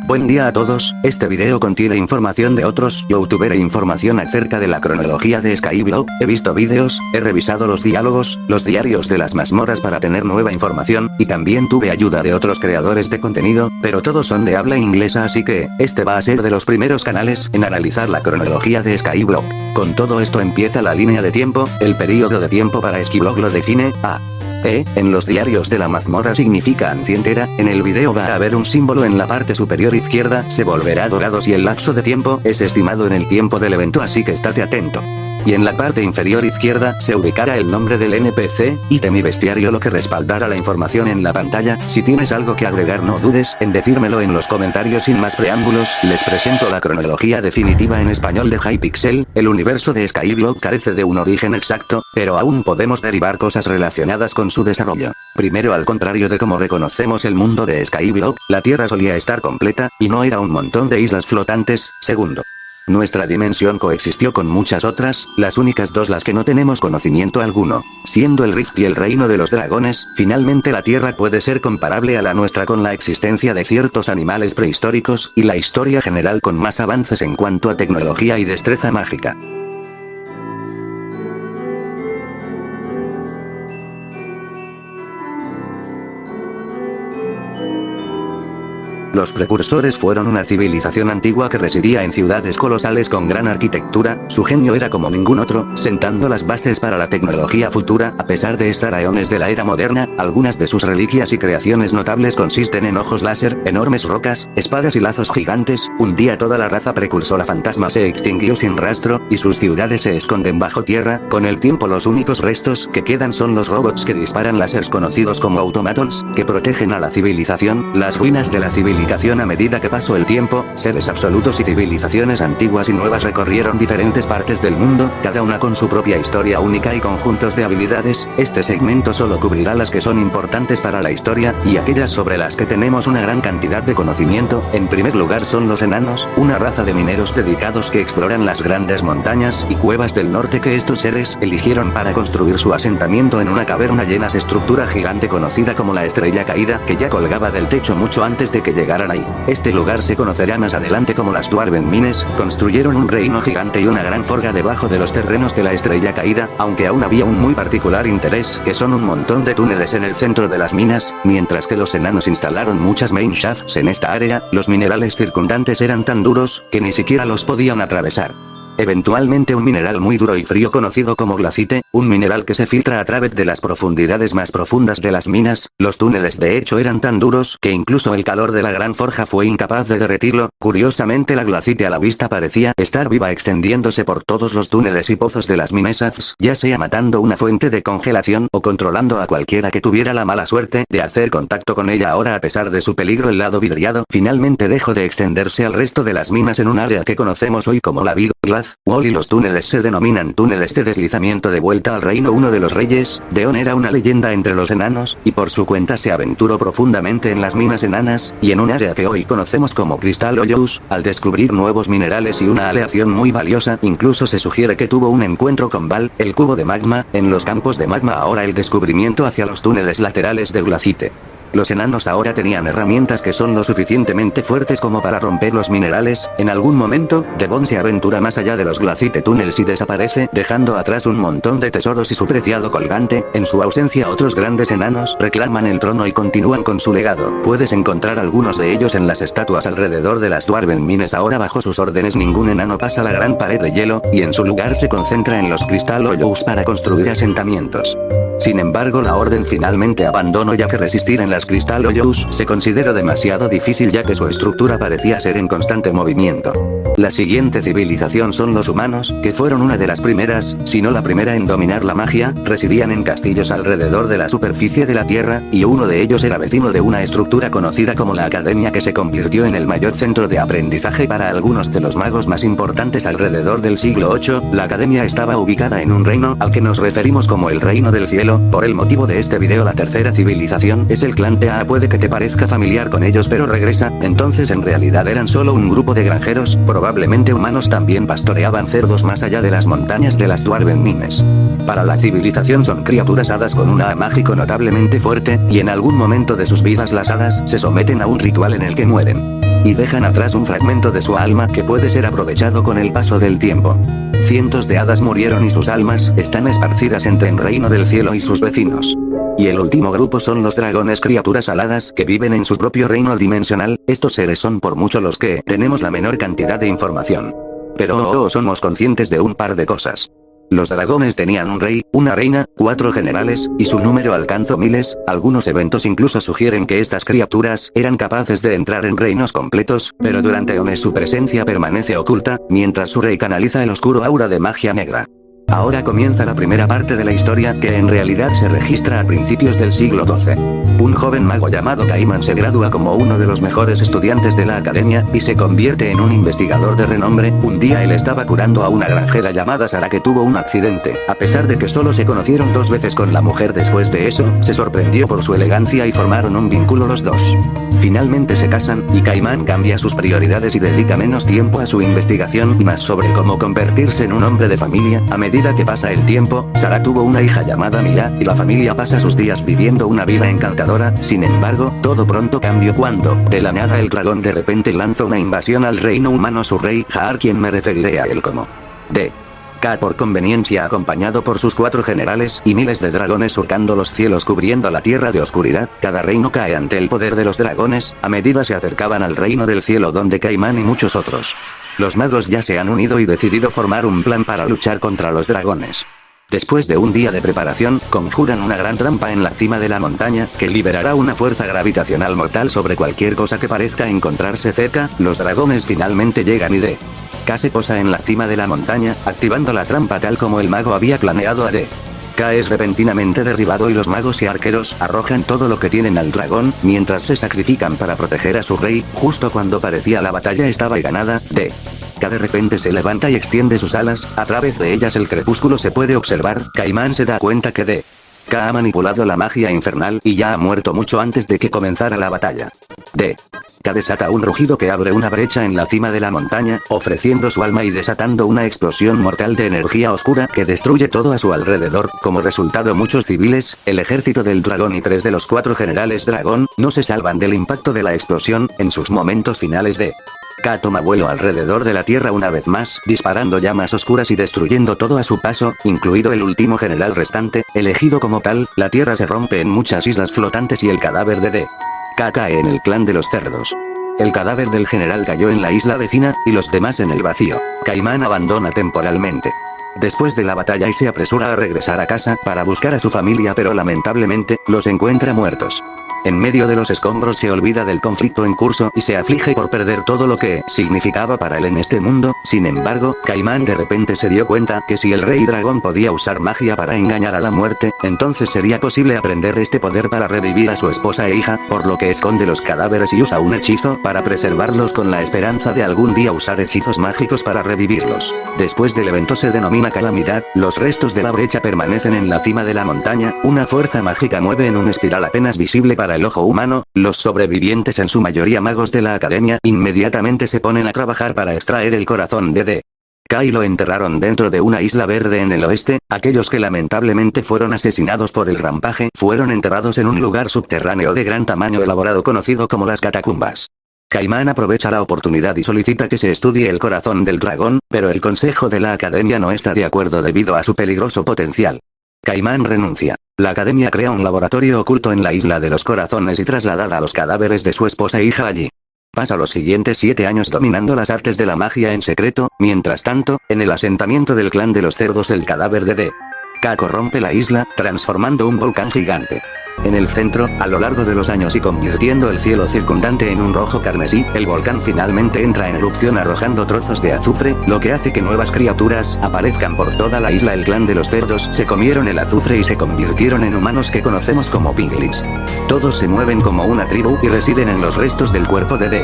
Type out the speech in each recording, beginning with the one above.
Buen día a todos, este video contiene información de otros youtuber e información acerca de la cronología de Skyblock. He visto vídeos, he revisado los diálogos, los diarios de las mazmorras para tener nueva información, y también tuve ayuda de otros creadores de contenido, pero todos son de habla inglesa, así que, este va a ser de los primeros canales en analizar la cronología de Skyblock. Con todo esto empieza la línea de tiempo. El periodo de tiempo para Skyblock lo define A. En los diarios de la mazmorra significa ancientera. En el video va a haber un símbolo en la parte superior izquierda, se volverá dorado si el lapso de tiempo es estimado en el tiempo del evento, así que estate atento. Y en la parte inferior izquierda se ubicará el nombre del NPC, ítem y bestiario, lo que respaldará la información en la pantalla. Si tienes algo que agregar no dudes en decírmelo en los comentarios. Sin más preámbulos, les presento la cronología definitiva en español de Hypixel. El universo de Skyblock carece de un origen exacto, pero aún podemos derivar cosas relacionadas con su desarrollo. Primero, al contrario de cómo reconocemos el mundo de Skyblock, la Tierra solía estar completa, y no era un montón de islas flotantes. Segundo, nuestra dimensión coexistió con muchas otras, las únicas dos las que no tenemos conocimiento alguno, siendo el Rift y el Reino de los Dragones. Finalmente, la Tierra puede ser comparable a la nuestra con la existencia de ciertos animales prehistóricos, y la historia general con más avances en cuanto a tecnología y destreza mágica. Los precursores fueron una civilización antigua que residía en ciudades colosales con gran arquitectura. Su genio era como ningún otro, sentando las bases para la tecnología futura. A pesar de estar a eones de la era moderna, algunas de sus reliquias y creaciones notables consisten en ojos láser, enormes rocas, espadas y lazos gigantes. Un día toda la raza precursora fantasma se extinguió sin rastro, y sus ciudades se esconden bajo tierra. Con el tiempo los únicos restos que quedan son los robots que disparan láseres conocidos como automatons, que protegen a la civilización. Las ruinas de la civilización. A medida que pasó el tiempo, seres absolutos y civilizaciones antiguas y nuevas recorrieron diferentes partes del mundo, cada una con su propia historia única y conjuntos de habilidades. Este segmento solo cubrirá las que son importantes para la historia, y aquellas sobre las que tenemos una gran cantidad de conocimiento. En primer lugar son los enanos, una raza de mineros dedicados que exploran las grandes montañas y cuevas del norte que estos seres eligieron para construir su asentamiento en una caverna llena de estructura gigante conocida como la Estrella Caída, que ya colgaba del techo mucho antes de que llegaran ahí. Este lugar se conocerá más adelante como las Dwarven Mines. Construyeron un reino gigante y una gran forja debajo de los terrenos de la Estrella Caída, aunque aún había un muy particular interés, que son un montón de túneles en el centro de las minas. Mientras que los enanos instalaron muchas main shafts en esta área, los minerales circundantes eran tan duros que ni siquiera los podían atravesar. Eventualmente un mineral muy duro y frío conocido como glacite, un mineral que se filtra a través de las profundidades más profundas de las minas. Los túneles de hecho eran tan duros que incluso el calor de la gran forja fue incapaz de derretirlo. Curiosamente la glacite a la vista parecía estar viva, extendiéndose por todos los túneles y pozos de las minesas, ya sea matando una fuente de congelación o controlando a cualquiera que tuviera la mala suerte de hacer contacto con ella. Ahora, a pesar de su peligro, el lado vidriado finalmente dejó de extenderse al resto de las minas en un área que conocemos hoy como la Big Glass Wall, y los túneles se denominan túneles de deslizamiento. De vuelta al reino, uno de los reyes, Deon, era una leyenda entre los enanos, y por su cuenta se aventuró profundamente en las minas enanas, y en un área que hoy conocemos como Crystal Hoyos, al descubrir nuevos minerales y una aleación muy valiosa. Incluso se sugiere que tuvo un encuentro con Val, el cubo de magma, en los campos de magma. Ahora el descubrimiento hacia los túneles laterales de glacite. Los enanos ahora tenían herramientas que son lo suficientemente fuertes como para romper los minerales. En algún momento, Devon se aventura más allá de los glacite tunnels y desaparece, dejando atrás un montón de tesoros y su preciado colgante. En su ausencia, otros grandes enanos reclaman el trono y continúan con su legado. Puedes encontrar algunos de ellos en las estatuas alrededor de las Dwarven Mines. Ahora, bajo sus órdenes, ningún enano pasa la gran pared de hielo, y en su lugar se concentra en los Crystal Hoyos para construir asentamientos. Sin embargo, la orden finalmente abandonó, ya que resistir en las Crystal Hoyos se consideró demasiado difícil, ya que su estructura parecía ser en constante movimiento. La siguiente civilización son los humanos, que fueron una de las primeras, si no la primera en dominar la magia. Residían en castillos alrededor de la superficie de la Tierra, y uno de ellos era vecino de una estructura conocida como la Academia, que se convirtió en el mayor centro de aprendizaje para algunos de los magos más importantes alrededor del siglo VIII. La Academia estaba ubicada en un reino al que nos referimos como el Reino del Cielo. Por el motivo de este video, la tercera civilización es el clan Tea. Puede que te parezca familiar con ellos, pero regresa. Entonces en realidad eran solo un grupo de granjeros, probablemente humanos. También pastoreaban cerdos más allá de las montañas de las Dwarven Mines. Para la civilización son criaturas hadas con un A mágico notablemente fuerte, y en algún momento de sus vidas las hadas se someten a un ritual en el que mueren. y dejan atrás un fragmento de su alma que puede ser aprovechado con el paso del tiempo. Cientos de hadas murieron y sus almas están esparcidas entre el reino del cielo y sus vecinos. Y el último grupo son los dragones, criaturas aladas que viven en su propio reino dimensional. Estos seres son por mucho los que tenemos la menor cantidad de información. Pero somos conscientes de un par de cosas. Los dragones tenían un rey, una reina, 4 generales, y su número alcanzó miles. Algunos eventos incluso sugieren que estas criaturas eran capaces de entrar en reinos completos, pero durante años su presencia permanece oculta, mientras su rey canaliza el oscuro aura de magia negra. Ahora comienza la primera parte de la historia, que en realidad se registra a principios del siglo XII. Un joven mago llamado Caimán se gradúa como uno de los mejores estudiantes de la academia, y se convierte en un investigador de renombre. Un día él estaba curando a una granjera llamada Sara que tuvo un accidente. A pesar de que solo se conocieron 2 veces con la mujer después de eso, se sorprendió por su elegancia y formaron un vínculo los dos. Finalmente se casan, y Caimán cambia sus prioridades y dedica menos tiempo a su investigación y más sobre cómo convertirse en un hombre de familia. A medida que pasa el tiempo, Sara tuvo una hija llamada Mila, y la familia pasa sus días viviendo una vida encantadora. Sin embargo, todo pronto cambió cuando, de la nada, el dragón de repente lanzó una invasión al reino humano. Su rey, Jaar, quien me referiré a él como K por conveniencia, acompañado por sus 4 generales y miles de dragones surcando los cielos cubriendo la tierra de oscuridad. Cada reino cae ante el poder de los dragones, a medida se acercaban al reino del cielo donde Caimán y muchos otros. Los magos ya se han unido y decidido formar un plan para luchar contra los dragones. Después de un día de preparación, conjuran una gran trampa en la cima de la montaña, que liberará una fuerza gravitacional mortal sobre cualquier cosa que parezca encontrarse cerca. Los dragones finalmente llegan y K se posa en la cima de la montaña, activando la trampa tal como el mago había planeado. K es repentinamente derribado y los magos y arqueros arrojan todo lo que tienen al dragón, mientras se sacrifican para proteger a su rey. Justo cuando parecía la batalla estaba ganada, K de repente se levanta y extiende sus alas. A través de ellas el crepúsculo se puede observar. Caimán se da cuenta que K ha manipulado la magia infernal y ya ha muerto mucho antes de que comenzara la batalla. K desata un rugido que abre una brecha en la cima de la montaña, ofreciendo su alma y desatando una explosión mortal de energía oscura que destruye todo a su alrededor. Como resultado, muchos civiles, el ejército del dragón y 3 de los 4 generales dragón no se salvan del impacto de la explosión. En sus momentos finales, K toma vuelo alrededor de la Tierra una vez más, disparando llamas oscuras y destruyendo todo a su paso, incluido el último general restante, elegido como tal. La Tierra se rompe en muchas islas flotantes y el cadáver de K cae en el clan de los cerdos. El cadáver del general cayó en la isla vecina, y los demás en el vacío. Caimán abandona temporalmente. Después de la batalla y se apresura a regresar a casa para buscar a su familia, pero lamentablemente, los encuentra muertos. En medio de los escombros se olvida del conflicto en curso y se aflige por perder todo lo que significaba para él en este mundo. Sin embargo, Caimán de repente se dio cuenta que si el rey dragón podía usar magia para engañar a la muerte, entonces sería posible aprender este poder para revivir a su esposa e hija, por lo que esconde los cadáveres y usa un hechizo para preservarlos con la esperanza de algún día usar hechizos mágicos para revivirlos. Después del evento se denomina calamidad. Los restos de la brecha permanecen en la cima de la montaña. Una fuerza mágica mueve en una espiral apenas visible para el ojo humano. Los sobrevivientes, en su mayoría magos de la academia, inmediatamente se ponen a trabajar para extraer el corazón de K y lo enterraron dentro de una isla verde en el oeste. Aquellos que lamentablemente fueron asesinados por el rampaje fueron enterrados en un lugar subterráneo de gran tamaño elaborado conocido como las catacumbas. Caimán aprovecha la oportunidad y solicita que se estudie el corazón del dragón, pero el consejo de la academia no está de acuerdo debido a su peligroso potencial. Caimán renuncia. La academia crea un laboratorio oculto en la isla de los corazones y traslada a los cadáveres de su esposa e hija allí. Pasa los siguientes 7 años dominando las artes de la magia en secreto. Mientras tanto, en el asentamiento del clan de los cerdos, el cadáver de K corrompe la isla, transformando un volcán gigante. En el centro, a lo largo de los años y convirtiendo el cielo circundante en un rojo carmesí, el volcán finalmente entra en erupción arrojando trozos de azufre, lo que hace que nuevas criaturas aparezcan por toda la isla. El clan de los cerdos se comieron el azufre y se convirtieron en humanos que conocemos como piglins. Todos se mueven como una tribu y residen en los restos del cuerpo de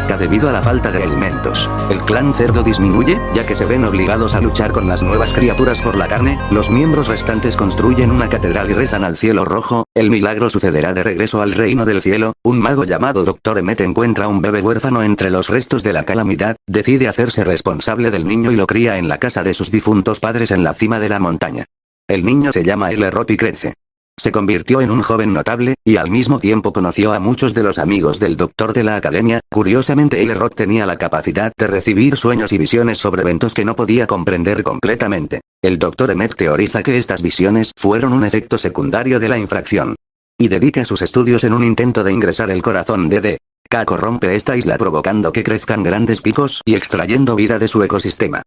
K debido a la falta de alimentos. El clan cerdo disminuye, ya que se ven obligados a luchar con las nuevas criaturas por la carne. Los miembros restantes construyen una catedral y rezan al cielo rojo. El milagro sucederá de regreso al reino del cielo. Un mago llamado Dr. Emmet encuentra un bebé huérfano entre los restos de la calamidad, decide hacerse responsable del niño y lo cría en la casa de sus difuntos padres en la cima de la montaña. El niño se llama Elrond y crece. Se convirtió en un joven notable, y al mismo tiempo conoció a muchos de los amigos del doctor de la academia. Curiosamente Elrond tenía la capacidad de recibir sueños y visiones sobre eventos que no podía comprender completamente. El doctor Emmet teoriza que estas visiones fueron un efecto secundario de la infracción. Y dedica sus estudios en un intento de ingresar el corazón de D.K. corrompe esta isla provocando que crezcan grandes picos y extrayendo vida de su ecosistema.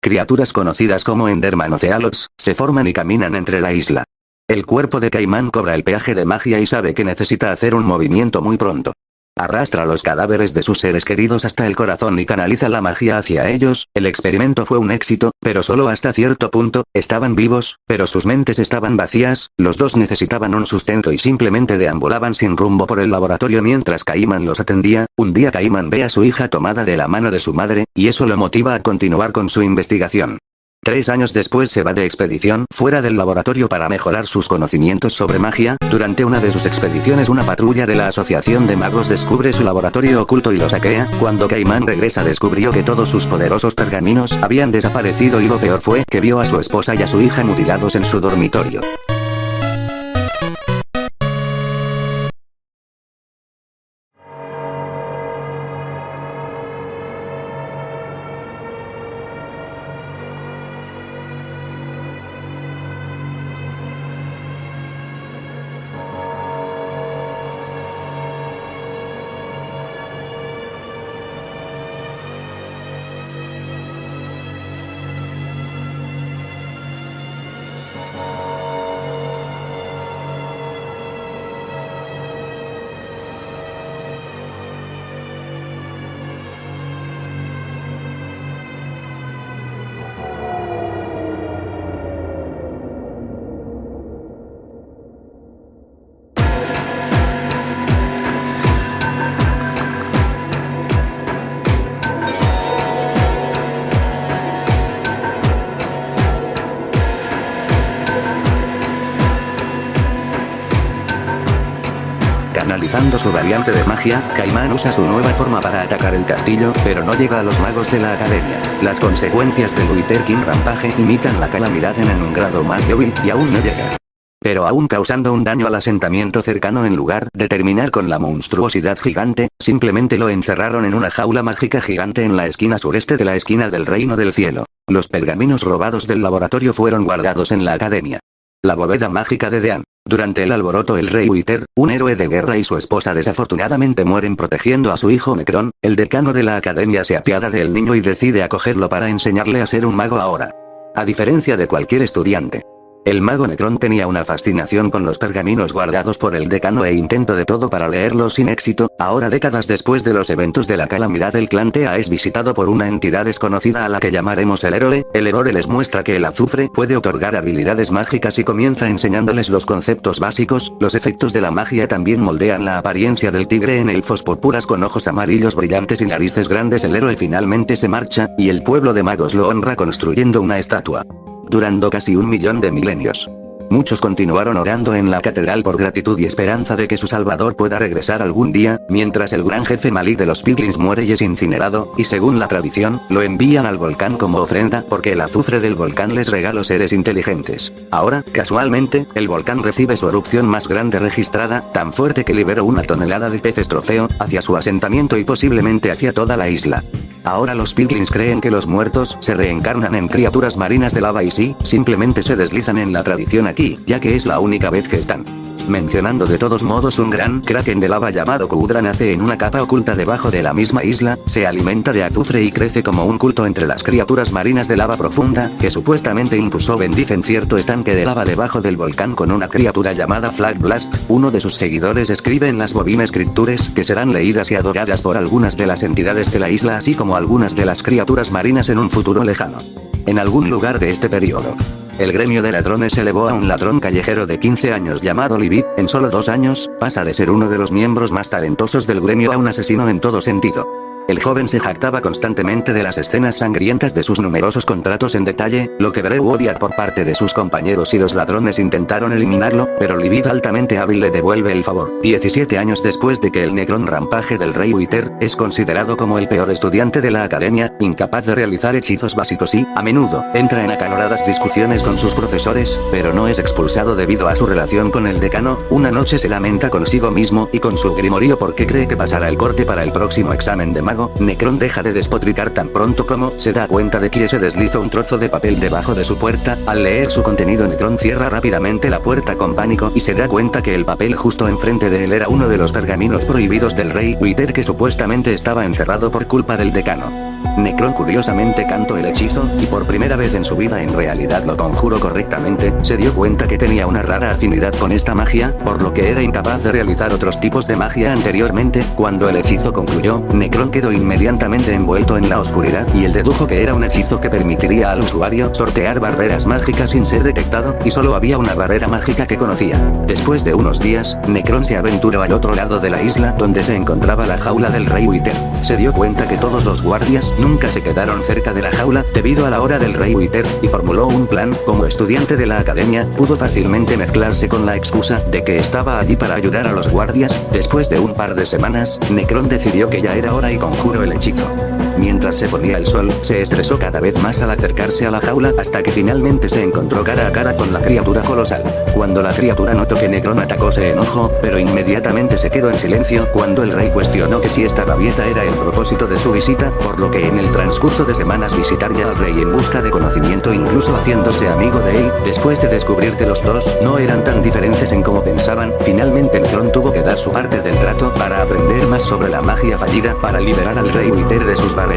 Criaturas conocidas como Enderman o Cealots, se forman y caminan entre la isla. El cuerpo de Caimán cobra el peaje de magia y sabe que necesita hacer un movimiento muy pronto. Arrastra los cadáveres de sus seres queridos hasta el corazón y canaliza la magia hacia ellos. El experimento fue un éxito, pero solo hasta cierto punto. Estaban vivos, pero sus mentes estaban vacías. Los dos necesitaban un sustento y simplemente deambulaban sin rumbo por el laboratorio mientras Caimán los atendía. Un día Caimán ve a su hija tomada de la mano de su madre, y eso lo motiva a continuar con su investigación. 3 años después se va de expedición fuera del laboratorio para mejorar sus conocimientos sobre magia. Durante una de sus expediciones una patrulla de la Asociación de Magos descubre su laboratorio oculto y lo saquea. Cuando Caimán regresa descubrió que todos sus poderosos pergaminos habían desaparecido y lo peor fue que vio a su esposa y a su hija mutilados en su dormitorio. Canalizando su variante de magia, Caimán usa su nueva forma para atacar el castillo, pero no llega a los magos de la academia. Las consecuencias del Wither King Rampage imitan la calamidad en un grado más débil, y aún no llega. Pero aún causando un daño al asentamiento cercano en lugar de terminar con la monstruosidad gigante, simplemente lo encerraron en una jaula mágica gigante en la esquina sureste de la esquina del Reino del Cielo. Los pergaminos robados del laboratorio fueron guardados en la academia. La bóveda mágica de Dean. Durante el alboroto el rey Wither, un héroe de guerra y su esposa desafortunadamente mueren protegiendo a su hijo Necron. El decano de la academia se apiada del niño y decide acogerlo para enseñarle a ser un mago ahora. A diferencia de cualquier estudiante, el mago Necron tenía una fascinación con los pergaminos guardados por el decano e intento de todo para leerlos sin éxito. Ahora, décadas después de los eventos de la calamidad, el clan Tea es visitado por una entidad desconocida a la que llamaremos el héroe. El héroe les muestra que el azufre puede otorgar habilidades mágicas y comienza enseñándoles los conceptos básicos. Los efectos de la magia también moldean la apariencia del tigre en elfos púrpuras con ojos amarillos brillantes y narices grandes. El héroe finalmente se marcha, y el pueblo de magos lo honra construyendo una estatua. Durando casi 1.000.000 de milenios. Muchos continuaron orando en la catedral por gratitud y esperanza de que su salvador pueda regresar algún día, mientras el gran jefe Malik de los Piglins muere y es incinerado, y según la tradición, lo envían al volcán como ofrenda porque el azufre del volcán les regaló seres inteligentes. Ahora, casualmente, el volcán recibe su erupción más grande registrada, tan fuerte que liberó 1 tonelada de peces trofeo, hacia su asentamiento y posiblemente hacia toda la isla. Ahora los Piglins creen que los muertos se reencarnan en criaturas marinas de lava y sí, simplemente se deslizan en la tradición aquí, ya que es la única vez que están. Mencionando de todos modos, un gran kraken de lava llamado Kudra nace en una capa oculta debajo de la misma isla, se alimenta de azufre y crece como un culto entre las criaturas marinas de lava profunda, que supuestamente incluso bendicen cierto estanque de lava debajo del volcán con una criatura llamada Flag Blast. Uno de sus seguidores escribe en las Bovine Scriptures que serán leídas y adoradas por algunas de las entidades de la isla, así como algunas de las criaturas marinas en un futuro lejano. En algún lugar de este periodo, el gremio de ladrones elevó a un ladrón callejero de 15 años llamado Libby. En solo 2 años, pasa de ser uno de los miembros más talentosos del gremio a un asesino en todo sentido. El joven se jactaba constantemente de las escenas sangrientas de sus numerosos contratos en detalle, lo que Breu odia por parte de sus compañeros y los ladrones intentaron eliminarlo, pero Libid altamente hábil le devuelve el favor. 17 años después de que el Necron Rampage del Rey Wither, es considerado como el peor estudiante de la academia, incapaz de realizar hechizos básicos y, a menudo, entra en acaloradas discusiones con sus profesores, pero no es expulsado debido a su relación con el decano. Una noche se lamenta consigo mismo y con su grimorío porque cree que pasará el corte para el próximo examen de mago. Necron deja de despotricar tan pronto como se da cuenta de que se deslizó un trozo de papel debajo de su puerta. Al leer su contenido, Necron cierra rápidamente la puerta con pánico y se da cuenta que el papel justo enfrente de él era uno de los pergaminos prohibidos del Rey Wither que supuestamente estaba encerrado por culpa del decano. Necron curiosamente cantó el hechizo, y por primera vez en su vida en realidad lo conjuró correctamente. Se dio cuenta que tenía una rara afinidad con esta magia, por lo que era incapaz de realizar otros tipos de magia anteriormente. Cuando el hechizo concluyó, Necron quedó inmediatamente envuelto en la oscuridad y él dedujo que era un hechizo que permitiría al usuario sortear barreras mágicas sin ser detectado, y solo había una barrera mágica que conocía. Después de unos días, Necron se aventuró al otro lado de la isla donde se encontraba la jaula del Rey Wither. Se dio cuenta que todos los guardias nunca se quedaron cerca de la jaula debido a la hora del Rey Wither, y formuló un plan. Como estudiante de la academia, pudo fácilmente mezclarse con la excusa de que estaba allí para ayudar a los guardias. Después de un par de semanas, Necron decidió que ya era hora y conjuró el hechizo. Mientras se ponía el sol, se estresó cada vez más al acercarse a la jaula hasta que finalmente se encontró cara a cara con la criatura colosal. Cuando la criatura notó que Necron atacó, se enojó, pero inmediatamente se quedó en silencio cuando el rey cuestionó que si esta rabieta era el propósito de su visita, por lo que en el transcurso de semanas visitaría al rey en busca de conocimiento, incluso haciéndose amigo de él. Después de descubrir que los dos no eran tan diferentes en como pensaban, finalmente Necron tuvo que dar su parte del trato para aprender más sobre la magia fallida para liberar al Rey Wither de sus barreras.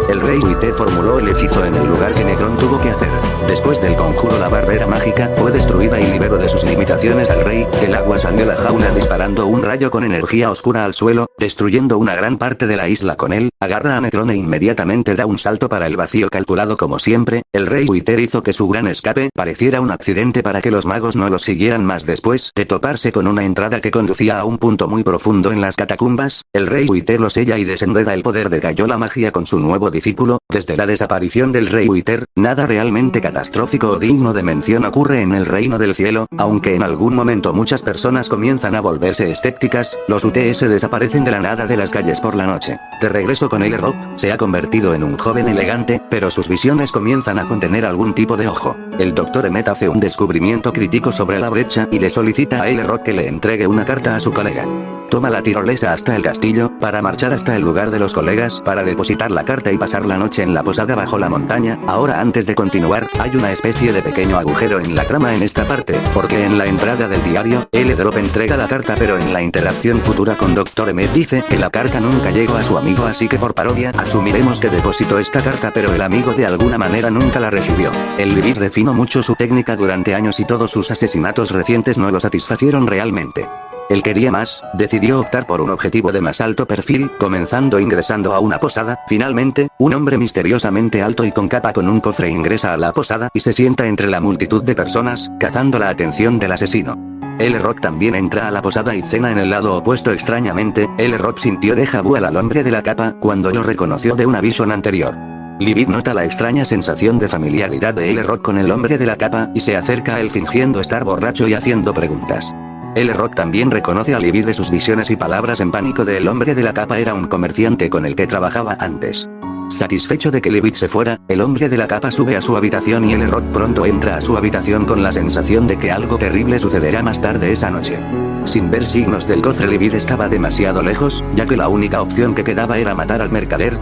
El Rey Wither formuló el hechizo en el lugar que Necron tuvo que hacer. Después del conjuro, la barrera mágica fue destruida y liberó de sus limitaciones al rey. Del agua salió la jaula disparando un rayo con energía oscura al suelo, destruyendo una gran parte de la isla con él. Agarra a Necron e inmediatamente da un salto para el vacío calculado como siempre. El Rey Wither hizo que su gran escape pareciera un accidente para que los magos no lo siguieran más. Después de toparse con una entrada que conducía a un punto muy profundo en las catacumbas, el Rey Wither lo sella y desenreda el poder de la magia con su nuevo discípulo. Desde la desaparición del Rey Wither, nada realmente catastrófico o digno de mención ocurre en el reino del cielo. Aunque en algún momento muchas personas comienzan a volverse escépticas, los UTS desaparecen de la nada de las calles por la noche. De regreso con Ailerrock, se ha convertido en un joven elegante, pero sus visiones comienzan a contener algún tipo de ojo. El Dr. Emmet hace un descubrimiento crítico sobre la brecha y le solicita a Ailerrock que le entregue una carta a su colega. Toma la tirolesa hasta el castillo, para marchar hasta el lugar de los colegas, para depositar la carta y pasar la noche en la posada bajo la montaña. Ahora, antes de continuar, hay una especie de pequeño agujero en la trama en esta parte, porque en la entrada del diario, Ailerrock entrega la carta, pero en la interacción futura con Dr. Emmet dice que la carta nunca llegó a su amigo, así que por parodia, asumiremos que depositó esta carta pero el amigo de alguna manera nunca la recibió. El Libid refinó mucho su técnica durante años y todos sus asesinatos recientes no lo satisfacieron realmente. Él quería más, decidió optar por un objetivo de más alto perfil, comenzando ingresando a una posada. Finalmente, un hombre misteriosamente alto y con capa con un cofre ingresa a la posada y se sienta entre la multitud de personas, cazando la atención del asesino. Ailerrock también entra a la posada y cena en el lado opuesto. Extrañamente, Ailerrock sintió déjà vu al hombre de la capa cuando lo reconoció de una visión anterior. Libid nota la extraña sensación de familiaridad de Ailerrock con el hombre de la capa y se acerca a él fingiendo estar borracho y haciendo preguntas. Ailerrock también reconoce a Libid de sus visiones y palabras en pánico del hombre de la capa. Era un comerciante con el que trabajaba antes. Satisfecho de que Libid se fuera, el hombre de la capa sube a su habitación y Ailerrock pronto entra a su habitación con la sensación de que algo terrible sucederá más tarde esa noche. Sin ver signos del cofre, Libid estaba demasiado lejos, ya que la única opción que quedaba era matar al mercader.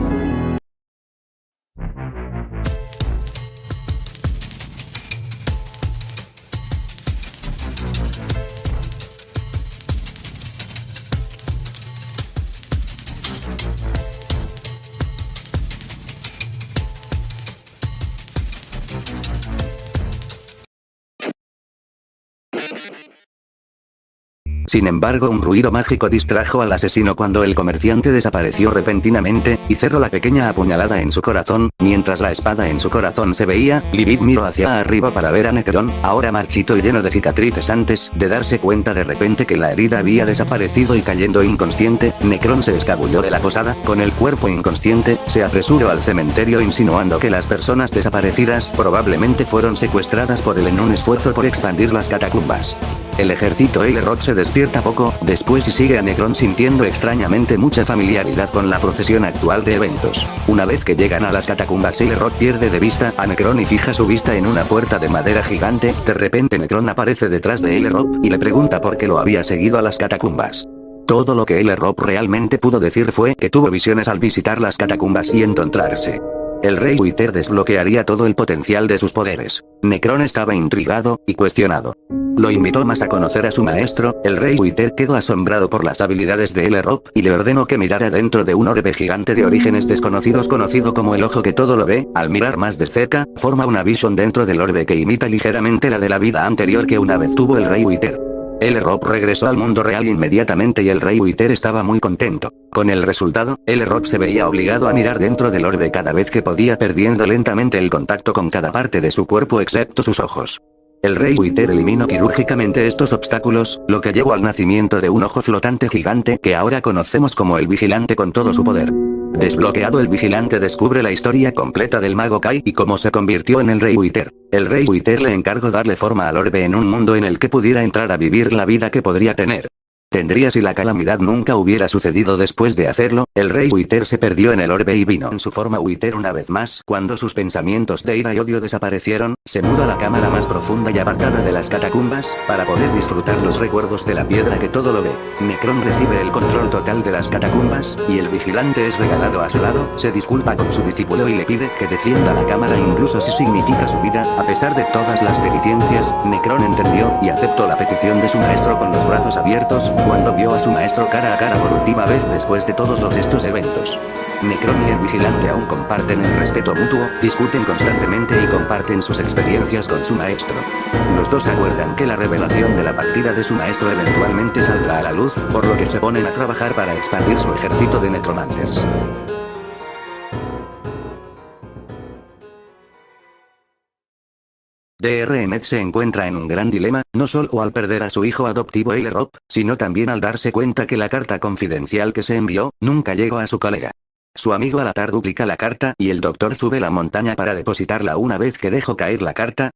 Sin embargo, un ruido mágico distrajo al asesino cuando el comerciante desapareció repentinamente, y cerró la pequeña apuñalada en su corazón. Mientras la espada en su corazón se veía, Lilith miró hacia arriba para ver a Necron, ahora marchito y lleno de cicatrices. Antes de darse cuenta de repente que la herida había desaparecido y cayendo inconsciente, Necron se escabulló de la posada, con el cuerpo inconsciente, se apresuró al cementerio insinuando que las personas desaparecidas probablemente fueron secuestradas por él en un esfuerzo por expandir las catacumbas. El ejército Eilerot se despierta poco después y sigue a Necron sintiendo extrañamente mucha familiaridad con la procesión actual de eventos. Una vez que llegan a las catacumbas, Eilerot pierde de vista a Necron y fija su vista en una puerta de madera gigante. De repente Necron aparece detrás de Eilerot y le pregunta por qué lo había seguido a las catacumbas. Todo lo que Eilerot realmente pudo decir fue que tuvo visiones al visitar las catacumbas y encontrarse. El rey Uther desbloquearía todo el potencial de sus poderes. Necron estaba intrigado y cuestionado. Lo invitó más a conocer a su maestro. El rey Uther quedó asombrado por las habilidades de Eilerot y le ordenó que mirara dentro de un orbe gigante de orígenes desconocidos conocido como el ojo que todo lo ve. Al mirar más de cerca, forma una visión dentro del orbe que imita ligeramente la de la vida anterior que una vez tuvo el rey Uther. Eilerot regresó al mundo real inmediatamente y el rey Uther estaba muy contento. Con el resultado, Eilerot se veía obligado a mirar dentro del orbe cada vez que podía, perdiendo lentamente el contacto con cada parte de su cuerpo excepto sus ojos. El rey Uther eliminó quirúrgicamente estos obstáculos, lo que llevó al nacimiento de un ojo flotante gigante que ahora conocemos como el Vigilante con todo su poder. Desbloqueado, el Vigilante descubre la historia completa del mago Kai y cómo se convirtió en el rey Uther. El rey Uther le encargó darle forma al orbe en un mundo en el que pudiera entrar a vivir la vida que podría tener. Tendría si la calamidad nunca hubiera sucedido. Después de hacerlo, el rey Uther se perdió en el orbe y vino en su forma Uther una vez más. Cuando sus pensamientos de ira y odio desaparecieron, se mudó a la cámara más profunda y apartada de las catacumbas, para poder disfrutar los recuerdos de la piedra que todo lo ve. Necron recibe el control total de las catacumbas, y el vigilante es regalado a su lado. Se disculpa con su discípulo y le pide que defienda la cámara incluso si significa su vida. A pesar de todas las deficiencias, Necron entendió y aceptó la petición de su maestro con los brazos abiertos, cuando vio a su maestro cara a cara por última vez después de todos estos eventos. Necron y el vigilante aún comparten el respeto mutuo, discuten constantemente y comparten sus experiencias con su maestro. Los dos acuerdan que la revelación de la partida de su maestro eventualmente saldrá a la luz, por lo que se ponen a trabajar para expandir su ejército de necromancers. Dr. Emmett se encuentra en un gran dilema, no solo al perder a su hijo adoptivo Eilerot, sino también al darse cuenta que la carta confidencial que se envió, nunca llegó a su colega. Su amigo Alatar duplica la carta y el doctor sube la montaña para depositarla. Una vez que dejó caer la carta,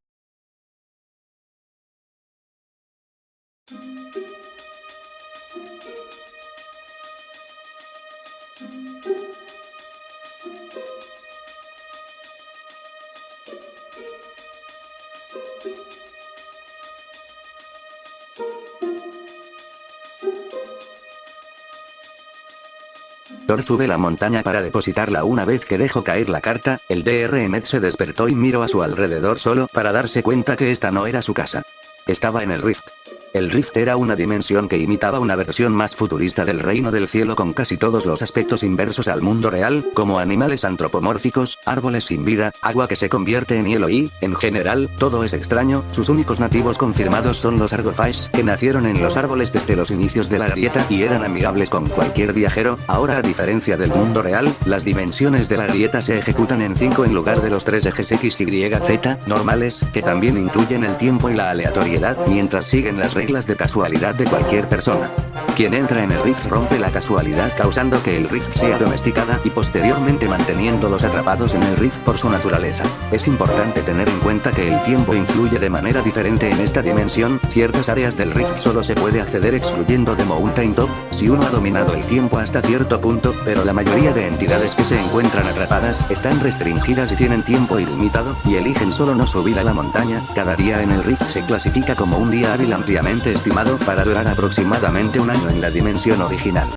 Thor sube la montaña para depositarla. Una vez que dejó caer la carta, el Dr. Emmett se despertó y miró a su alrededor solo para darse cuenta que esta no era su casa. Estaba en el Rift. El Rift era una dimensión que imitaba una versión más futurista del reino del cielo, con casi todos los aspectos inversos al mundo real, como animales antropomórficos, árboles sin vida, agua que se convierte en hielo y, en general, todo es extraño. Sus únicos nativos confirmados son los Argophais, que nacieron en los árboles desde los inicios de la grieta y eran amigables con cualquier viajero. Ahora, a diferencia del mundo real, las dimensiones de la grieta se ejecutan en 5 en lugar de los 3 ejes X, Y, Z, normales, que también incluyen el tiempo y la aleatoriedad, mientras siguen las reglas de casualidad de cualquier persona. Quien entra en el Rift rompe la casualidad, causando que el Rift sea domesticada y posteriormente manteniéndolos atrapados en el Rift por su naturaleza. Es importante tener en cuenta que el tiempo influye de manera diferente en esta dimensión. Ciertas áreas del Rift solo se puede acceder excluyendo de Mountain Top, si uno ha dominado el tiempo hasta cierto punto, pero la mayoría de entidades que se encuentran atrapadas están restringidas y tienen tiempo ilimitado, y eligen solo no subir a la montaña. Cada día en el Rift se clasifica como un día hábil ampliamente estimado para durar aproximadamente un año en la dimensión original.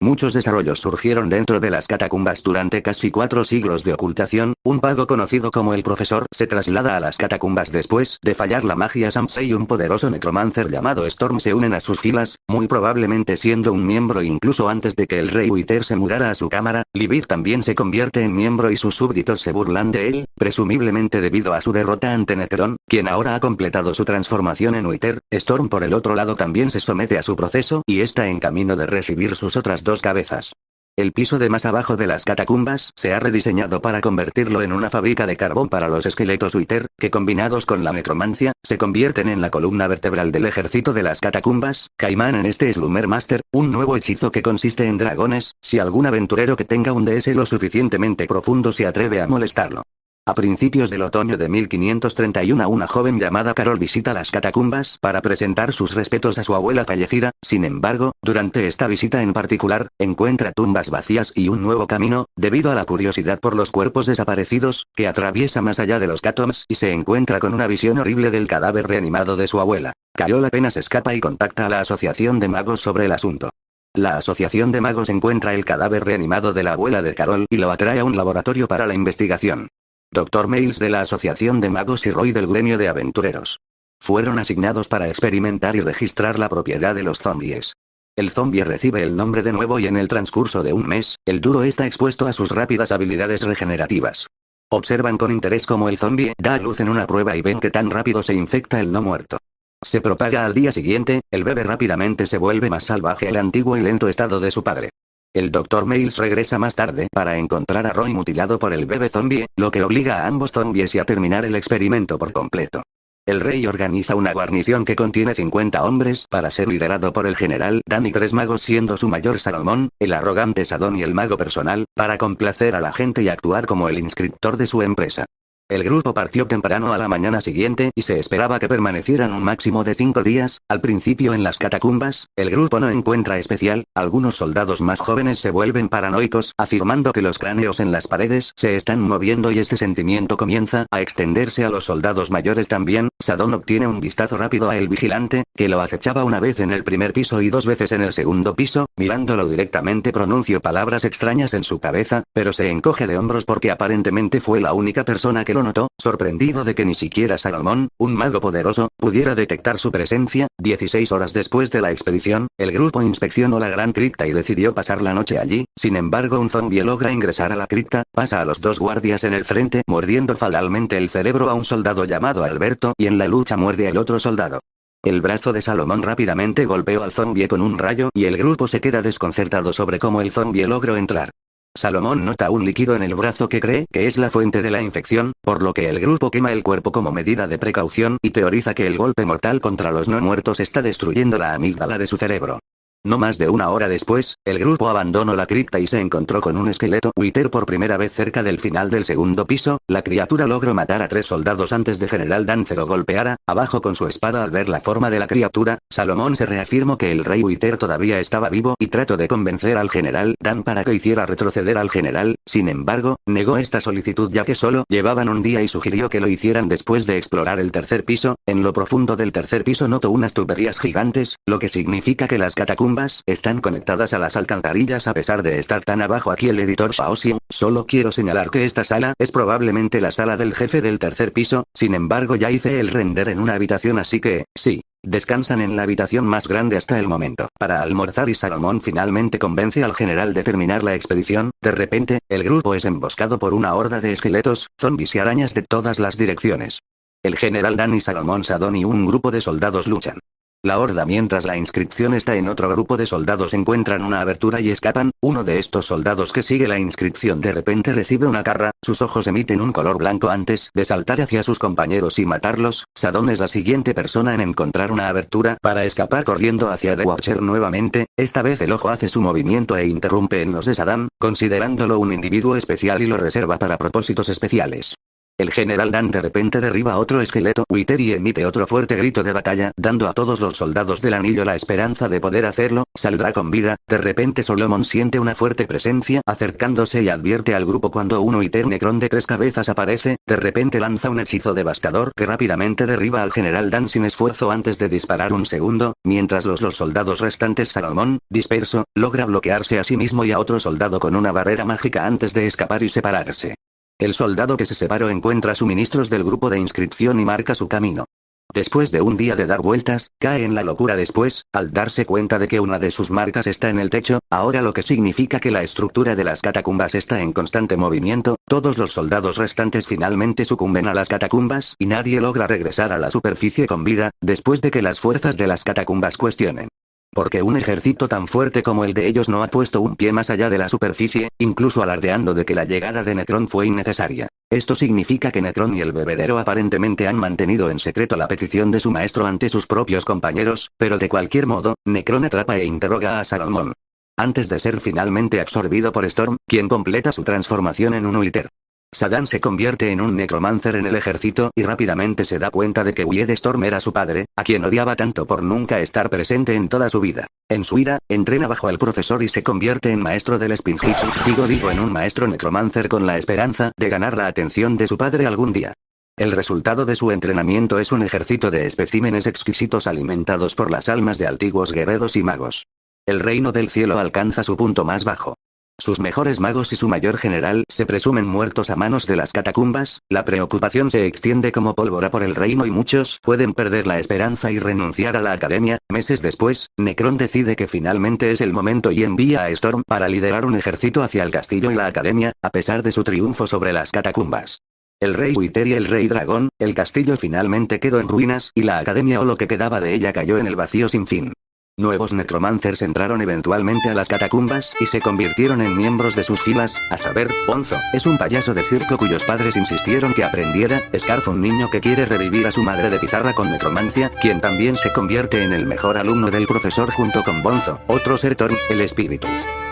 Muchos desarrollos surgieron dentro de las catacumbas durante casi 4 siglos de ocultación. Un mago conocido como el Profesor se traslada a las catacumbas después de fallar la magia Samsei y un poderoso necromancer llamado Storm se unen a sus filas, muy probablemente siendo un miembro incluso antes de que el rey Uther se mudara a su cámara. Libir también se convierte en miembro y sus súbditos se burlan de él, presumiblemente debido a su derrota ante Necron, quien ahora ha completado su transformación en Uther. Storm por el otro lado también se somete a su proceso y está en camino de recibir sus otras 2 cabezas. El piso de más abajo de las catacumbas se ha rediseñado para convertirlo en una fábrica de carbón para los esqueletos Uther, que combinados con la necromancia, se convierten en la columna vertebral del ejército de las catacumbas. Caimán en este Slumber Master, un nuevo hechizo que consiste en dragones, si algún aventurero que tenga un DS lo suficientemente profundo se atreve a molestarlo. A principios del otoño de 1531 una joven llamada Carol visita las catacumbas para presentar sus respetos a su abuela fallecida. Sin embargo, durante esta visita en particular, encuentra tumbas vacías y un nuevo camino, debido a la curiosidad por los cuerpos desaparecidos, que atraviesa más allá de los catacombs y se encuentra con una visión horrible del cadáver reanimado de su abuela. Carol apenas escapa y contacta a la Asociación de Magos sobre el asunto. La Asociación de Magos encuentra el cadáver reanimado de la abuela de Carol y lo atrae a un laboratorio para la investigación. Dr. Miles de la Asociación de Magos y Roy del gremio de aventureros fueron asignados para experimentar y registrar la propiedad de los zombies. El zombie recibe el nombre de nuevo y en el transcurso de un mes, el duro está expuesto a sus rápidas habilidades regenerativas. Observan con interés cómo el zombie da a luz en una prueba y ven que tan rápido se infecta el no muerto. Se propaga al día siguiente, el bebé rápidamente se vuelve más salvaje al antiguo y lento estado de su padre. El Dr. Miles regresa más tarde para encontrar a Roy mutilado por el bebé zombie, lo que obliga a ambos zombies a terminar el experimento por completo. El rey organiza una guarnición que contiene 50 hombres para ser liderado por el general Dan y 3 magos siendo su mayor Salomón, el arrogante Sadón y el mago personal, para complacer a la gente y actuar como el inscriptor de su empresa. El grupo partió temprano a la mañana siguiente y se esperaba que permanecieran un máximo de 5 días. Al principio en las catacumbas, el grupo no encuentra especial, algunos soldados más jóvenes se vuelven paranoicos, afirmando que los cráneos en las paredes se están moviendo y este sentimiento comienza a extenderse a los soldados mayores también. Sadón obtiene un vistazo rápido a el vigilante, que lo acechaba una vez en el primer piso y 2 veces en el segundo piso, mirándolo directamente pronunció palabras extrañas en su cabeza, pero se encoge de hombros porque aparentemente fue la única persona que lo notó, sorprendido de que ni siquiera Salomón, un mago poderoso, pudiera detectar su presencia. 16 horas después de la expedición, el grupo inspeccionó la gran cripta y decidió pasar la noche allí. Sin embargo, un zombie logra ingresar a la cripta, pasa a los 2 guardias en el frente, mordiendo fatalmente el cerebro a un soldado llamado Alberto, y en la lucha muerde al otro soldado. El brazo de Salomón rápidamente golpeó al zombie con un rayo y el grupo se queda desconcertado sobre cómo el zombie logró entrar. Salomón nota un líquido en el brazo que cree que es la fuente de la infección, por lo que el grupo quema el cuerpo como medida de precaución y teoriza que el golpe mortal contra los no muertos está destruyendo la amígdala de su cerebro. No más de 1 hora después, el grupo abandonó la cripta y se encontró con un esqueleto Uther por primera vez cerca del final del segundo piso. La criatura logró matar a 3 soldados antes de General Dan lo golpeara abajo con su espada. Al ver la forma de la criatura, Salomón se reafirmó que el rey Uther todavía estaba vivo y trató de convencer al General Dan para que hiciera retroceder al general. Sin embargo, negó esta solicitud ya que solo llevaban un día y sugirió que lo hicieran después de explorar el tercer piso. En lo profundo del tercer piso notó unas tuberías gigantes, lo que significa que las catacumbas están conectadas a las alcantarillas a pesar de estar tan abajo. Aquí el editor Shaoxian, solo quiero señalar que esta sala es probablemente la sala del jefe del tercer piso, sin embargo ya hice el render en una habitación así que, sí. Descansan en la habitación más grande hasta el momento para almorzar y Salomón finalmente convence al general de terminar la expedición. De repente, el grupo es emboscado por una horda de esqueletos, zombies y arañas de todas las direcciones. El general Dan y Salomón Sadón y un grupo de soldados luchan. La horda mientras la inscripción está en otro grupo de soldados encuentran una abertura y escapan. Uno de estos soldados que sigue la inscripción de repente recibe una garra, sus ojos emiten un color blanco antes de saltar hacia sus compañeros y matarlos. Sadón es la siguiente persona en encontrar una abertura para escapar corriendo hacia The Watcher nuevamente. Esta vez el ojo hace su movimiento e interrumpe en los de Sadam, considerándolo un individuo especial y lo reserva para propósitos especiales. El general Dan de repente derriba otro esqueleto, Witeri emite otro fuerte grito de batalla, dando a todos los soldados del anillo la esperanza de poder hacerlo, saldrá con vida. De repente Solomon siente una fuerte presencia acercándose y advierte al grupo cuando un Wither Necron de 3 cabezas aparece, de repente lanza un hechizo devastador que rápidamente derriba al general Dan sin esfuerzo antes de disparar un segundo, mientras los soldados restantes Salomón, disperso, logra bloquearse a sí mismo y a otro soldado con una barrera mágica antes de escapar y separarse. El soldado que se separó encuentra suministros del grupo de inscripción y marca su camino. Después de un día de dar vueltas, cae en la locura después, al darse cuenta de que una de sus marcas está en el techo, ahora lo que significa que la estructura de las catacumbas está en constante movimiento. Todos los soldados restantes finalmente sucumben a las catacumbas y nadie logra regresar a la superficie con vida, después de que las fuerzas de las catacumbas cuestionen. Porque un ejército tan fuerte como el de ellos no ha puesto un pie más allá de la superficie, incluso alardeando de que la llegada de Necron fue innecesaria. Esto significa que Necron y el bebedero aparentemente han mantenido en secreto la petición de su maestro ante sus propios compañeros, pero de cualquier modo, Necron atrapa e interroga a Salomón. Antes de ser finalmente absorbido por Storm, quien completa su transformación en un Wither. Sadan se convierte en un necromancer en el ejército y rápidamente se da cuenta de que Wied Storm era su padre, a quien odiaba tanto por nunca estar presente en toda su vida. En su ira, entrena bajo el profesor y se convierte en maestro del Spinjitzu, digo en un maestro necromancer con la esperanza de ganar la atención de su padre algún día. El resultado de su entrenamiento es un ejército de especímenes exquisitos alimentados por las almas de antiguos guerreros y magos. El reino del cielo alcanza su punto más bajo. Sus mejores magos y su mayor general se presumen muertos a manos de las catacumbas, la preocupación se extiende como pólvora por el reino y muchos pueden perder la esperanza y renunciar a la academia. Meses después, Necron decide que finalmente es el momento y envía a Storm para liderar un ejército hacia el castillo y la academia, a pesar de su triunfo sobre las catacumbas. El rey Wither y el rey dragón, el castillo finalmente quedó en ruinas y la academia o lo que quedaba de ella cayó en el vacío sin fin. Nuevos necromancers entraron eventualmente a las catacumbas y se convirtieron en miembros de sus filas, a saber, Bonzo, es un payaso de circo cuyos padres insistieron que aprendiera, Scarf un niño que quiere revivir a su madre de pizarra con necromancia, quien también se convierte en el mejor alumno del profesor junto con Bonzo, otro Sertorn, el espíritu.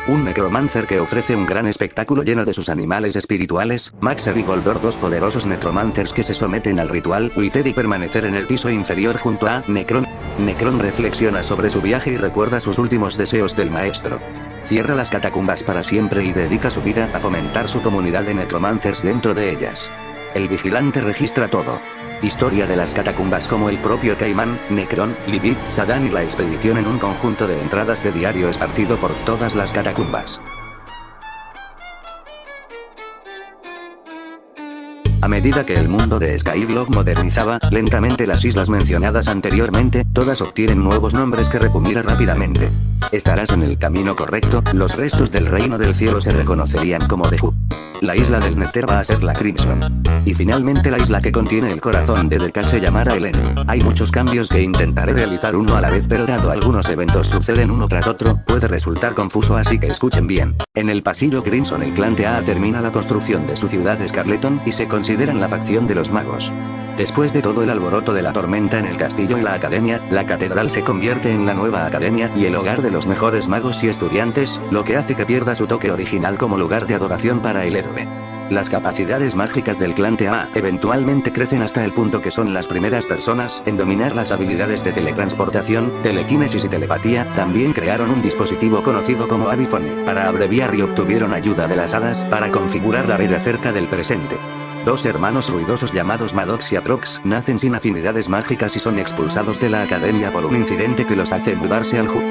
Un necromancer que ofrece un gran espectáculo lleno de sus animales espirituales, Maxer y Goldor, dos poderosos necromancers que se someten al ritual Wither y permanecer en el piso inferior junto a Necron. Necron reflexiona sobre su viaje y recuerda sus últimos deseos del maestro. Cierra las catacumbas para siempre y dedica su vida a fomentar su comunidad de necromancers dentro de ellas. El vigilante registra todo. Historia de las catacumbas como el propio Caimán, Necron, Libid, Sadan y la expedición en un conjunto de entradas de diario esparcido por todas las catacumbas. A medida que el mundo de Skyblock modernizaba, lentamente las islas mencionadas anteriormente, todas obtienen nuevos nombres que Repumira rápidamente. Estarás en el camino correcto, los restos del reino del cielo se reconocerían como Deju. La isla del Nether va a ser la Crimson. Y finalmente la isla que contiene el corazón de Deka se llamará Elen. Hay muchos cambios que intentaré realizar uno a la vez, pero dado algunos eventos suceden uno tras otro, puede resultar confuso, así que escuchen bien. En el pasillo Crimson el clan Tea termina la construcción de su ciudad Scarleton y se consideran la facción de los magos. Después de todo el alboroto de la tormenta en el castillo y la academia, la catedral se convierte en la nueva academia y el hogar de los mejores magos y estudiantes, lo que hace que pierda su toque original como lugar de adoración para el héroe. Las capacidades mágicas del clan Tea eventualmente crecen hasta el punto que son las primeras personas en dominar las habilidades de teletransportación, telequinesis y telepatía. También crearon un dispositivo conocido como Aviphone, para abreviar, y obtuvieron ayuda de las hadas para configurar la red acerca del presente. Dos hermanos ruidosos llamados Maddox y Atrox nacen sin afinidades mágicas y son expulsados de la academia por un incidente que los hace mudarse al Ju.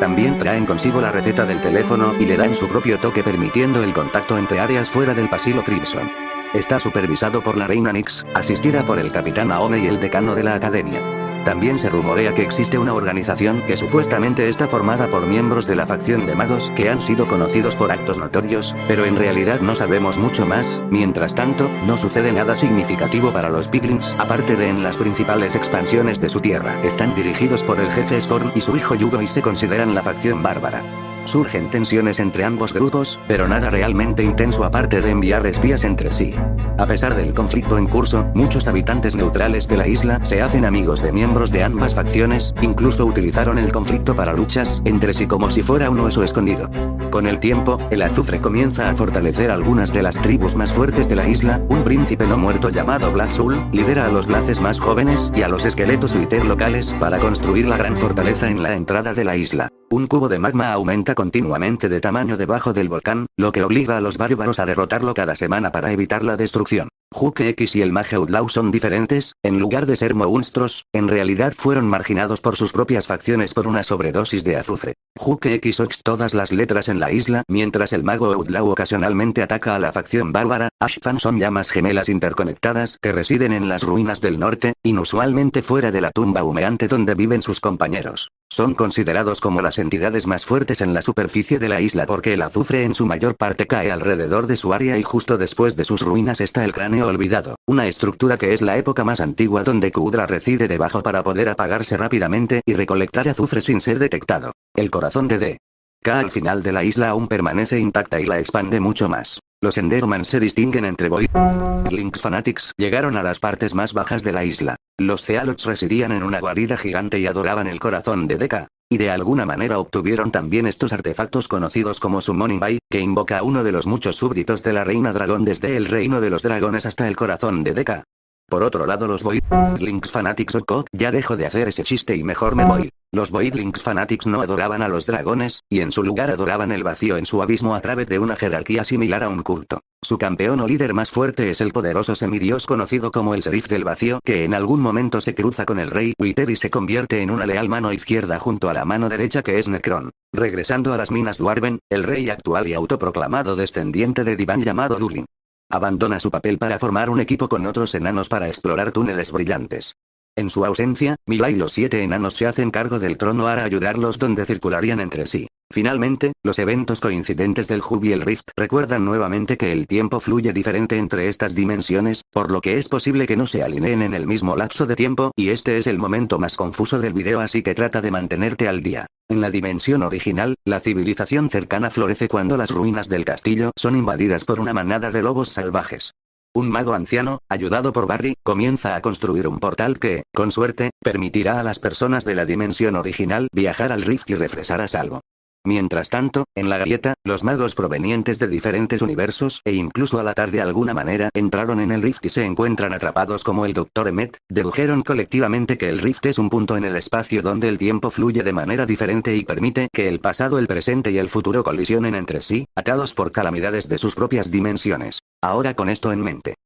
También traen consigo la receta del teléfono y le dan su propio toque, permitiendo el contacto entre áreas fuera del pasillo Crimson. Está supervisado por la reina Nyx, asistida por el capitán Aome y el decano de la academia. También se rumorea que existe una organización que supuestamente está formada por miembros de la facción de magos que han sido conocidos por actos notorios, pero en realidad no sabemos mucho más. Mientras tanto, no sucede nada significativo para los Piglins, aparte de en las principales expansiones de su tierra. Están dirigidos por el jefe Scorn y su hijo Yugo y se consideran la facción bárbara. Surgen tensiones entre ambos grupos, pero nada realmente intenso aparte de enviar espías entre sí. A pesar del conflicto en curso, muchos habitantes neutrales de la isla se hacen amigos de miembros de ambas facciones, incluso utilizaron el conflicto para luchas entre sí como si fuera un oso escondido. Con el tiempo, el azufre comienza a fortalecer algunas de las tribus más fuertes de la isla. Un príncipe no muerto llamado Blazul lidera a los Blaces más jóvenes y a los esqueletos Uiter locales para construir la gran fortaleza en la entrada de la isla. Un cubo de magma aumenta continuamente de tamaño debajo del volcán, lo que obliga a los bárbaros a derrotarlo cada semana para evitar la destrucción. Hulk X y el Mage Outlaw son diferentes, en lugar de ser monstruos, en realidad fueron marginados por sus propias facciones por una sobredosis de azufre. Hulk X ox todas las letras en la isla, mientras el mago Outlaw ocasionalmente ataca a la facción bárbara. Ashfan son llamas gemelas interconectadas que residen en las ruinas del norte, inusualmente fuera de la tumba humeante donde viven sus compañeros. Son considerados como las entidades más fuertes en la superficie de la isla porque el azufre en su mayor parte cae alrededor de su área y justo después de sus ruinas está el cráneo olvidado, una estructura que es la época más antigua donde Kudra reside debajo para poder apagarse rápidamente y recolectar azufre sin ser detectado. El corazón de D.K. al final de la isla aún permanece intacta y la expande mucho más. Los Enderman se distinguen entre Voidlings Fanatics. Llegaron a las partes más bajas de la isla. Los Cealots residían en una guarida gigante y adoraban el corazón de D.K. Y de alguna manera obtuvieron también estos artefactos conocidos como Summoning Bay, que invoca a uno de los muchos súbditos de la Reina Dragón desde el reino de los dragones hasta el corazón de D.K. Por otro lado los Voidlings Fanatics ya dejo de hacer ese chiste y mejor me voy. Los Voidlings Fanatics no adoraban a los dragones, y en su lugar adoraban el vacío en su abismo a través de una jerarquía similar a un culto. Su campeón o líder más fuerte es el poderoso semidios conocido como el Serif del Vacío, que en algún momento se cruza con el rey Uiter y se convierte en una leal mano izquierda junto a la mano derecha que es Necron. Regresando a las minas Dwarven, el rey actual y autoproclamado descendiente de Divan llamado Dulin abandona su papel para formar un equipo con otros enanos para explorar túneles brillantes. En su ausencia, Mila y los 7 enanos se hacen cargo del trono para ayudarlos donde circularían entre sí. Finalmente, los eventos coincidentes del Hub y el Rift recuerdan nuevamente que el tiempo fluye diferente entre estas dimensiones, por lo que es posible que no se alineen en el mismo lapso de tiempo y este es el momento más confuso del video así que trata de mantenerte al día. En la dimensión original, la civilización cercana florece cuando las ruinas del castillo son invadidas por una manada de lobos salvajes. Un mago anciano, ayudado por Barry, comienza a construir un portal que, con suerte, permitirá a las personas de la dimensión original viajar al Rift y regresar a salvo. Mientras tanto, en la grieta, los magos provenientes de diferentes universos e incluso Alatar de alguna manera entraron en el Rift y se encuentran atrapados como el Dr. Emmet, dedujeron colectivamente que el Rift es un punto en el espacio donde el tiempo fluye de manera diferente y permite que el pasado, el presente y el futuro colisionen entre sí, atados por calamidades de sus propias dimensiones. Ahora con esto en mente.